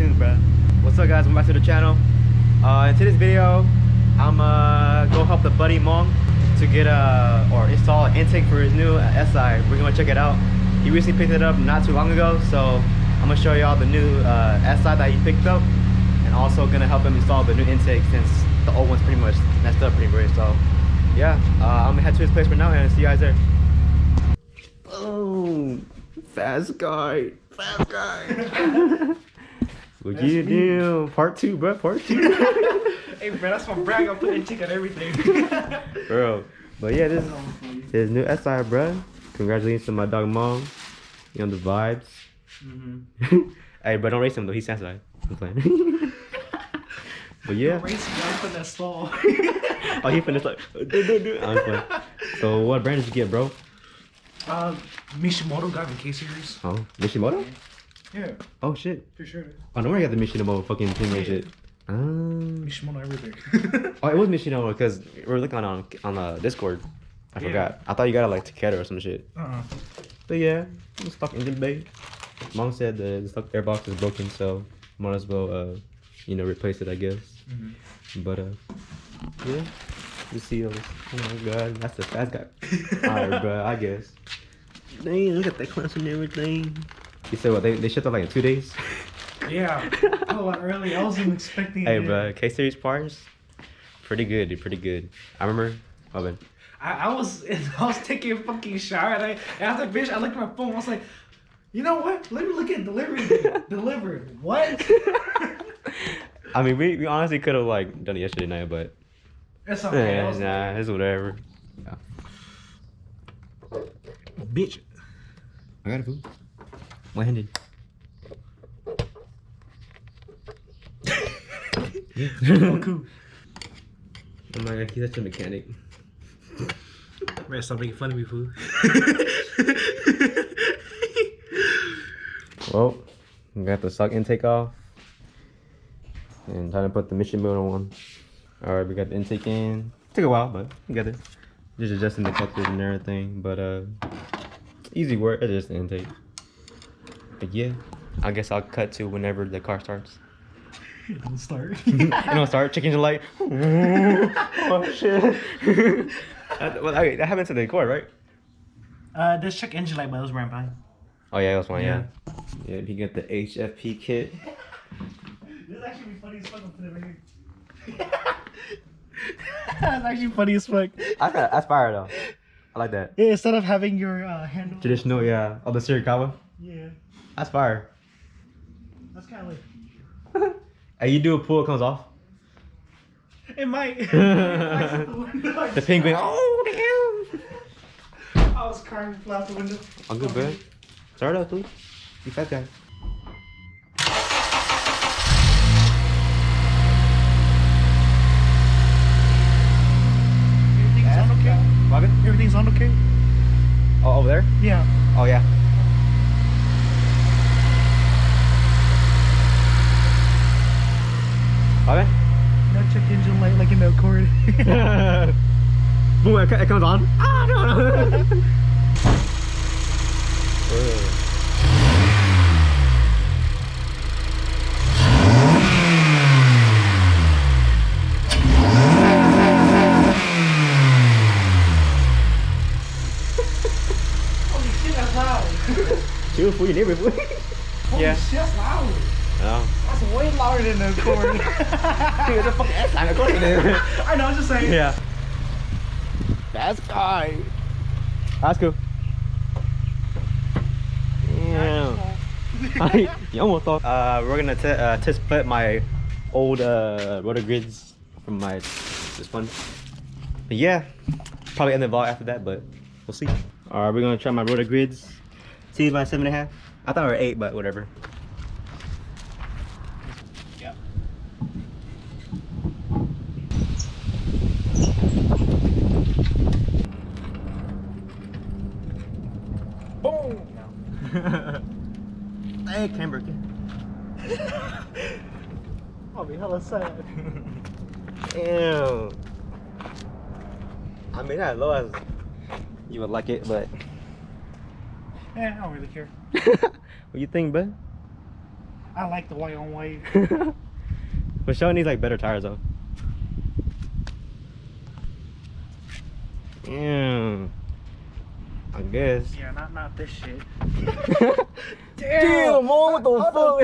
tuned, bro. What's up, guys? Welcome back to the channel. In today's video, I'm go help the buddy Hmong to get or install an intake for his new SI. We're gonna check it out. He recently picked it up not too long ago, so I'm gonna show y'all the new SI that he picked up, and also gonna help him install the new intake since the old one's pretty much messed up pretty much. So yeah, I'm gonna head to his place right now and see you guys there. Boom! Fast guy. What That's you me. do? Part 2, bro. Part 2. Hey, bro, that's my brag. I'm putting tick on everything. Bro. But yeah, this is new SI, bro. Congratulations to my dog Mom. You on the vibes. Hey, bro, don't race him though. He's Sansai. I'm playing. But yeah. Racing, I'm putting that stall. Oh, he finished like. I'm playing. So what brand did you get, bro? Mishimoto got in K-Series. Oh, Mishimoto? Yeah, Oh shit. for sure. Oh, no wonder you got the Mishimoto fucking thing and shit. Mishimoto everything. Oh, it was Mishimoto because we were looking on Discord. I Yeah. forgot. I thought you got it like Takeda or some shit. But yeah, I'm stuck engine bay. Mom said the stock airbox is broken, so might as well you know, replace it, I guess. But yeah, you see those. Oh my god, that's the fast guy. Alright, bro, I guess. Dang, look at that clamps and everything. You said what? They shipped out like in 2 days. Yeah, a lot early. I wasn't expecting Hey, it. bro, K-Series parts, pretty good, dude, pretty good. I remember. Oh man. I was taking a fucking shower and after I finished, I looked at my phone. I was like, you know what? Let me look at delivery date. Delivered. What? I mean, we honestly could have like done it yesterday night, but That's okay. I was nah, it's whatever. Yeah. bitch. I got a food. One-handed. Oh, cool. Oh my god, he's such a mechanic. Man, stop making fun of me, fool. Well, we got the stock intake off. And time to put the Mishimoto on. Alright, we got the intake in. Took a while, but we got it. Just adjusting the collectors and everything, but easy work, it's just the intake. But yeah, I guess I'll cut to whenever the car starts. Don't start. You know, start checking the light. Oh shit. That happened to the cord, right? Just check engine light, but it was right behind. Oh yeah, that was one, yeah. Yeah. Yeah, you get the HFP kit. This is actually funny as fuck. I'm putting it right here. That's actually funny as fuck. That's fire though. I like that. Yeah, instead of having your handle. Traditional, yeah. Oh, the Sirikawa. Yeah, That's fire. that's kind of like. Hey, you do a pull, it comes off. It might. The penguin. Oh damn. I was crying out the window. I'm good, bro. Start up, please. You fat guy. Everything's on okay? Robin? Everything's on okay? Oh, over there? Yeah. Oh yeah. Robin? No check engine light like in the Accord. Boom, it comes on. Ah, no, no. Holy shit, that's loud. Chill for your neighbor. Holy Yeah. shit, that's loud. No. That's way louder than the Accord. Dude, it's a fucking S-sign, of course it is. I know, I'm just saying. Yeah. That's guy. That's cool. Yeah. You almost thought. We're gonna test fit my old rotor grids from my this one. But yeah, probably end the vlog after that, but we'll see. Alright, we're gonna try my rotor grids. See by 7.5. I thought we were 8, but whatever. Yeah. Boom. Hey, camber. I'll be hella sad. Ew. I mean, not as low as you would like it, but I don't really care. what you think, bud? I like the white on white. But Shell needs like better tires though. Damn. I guess. Yeah, not this shit. Damn, Mom, what the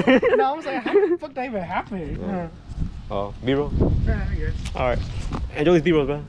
fuck? No, I was like, how the fuck that even happened? Oh, B-roll? Yeah, I guess. Alright. Enjoy these B-rolls, bro.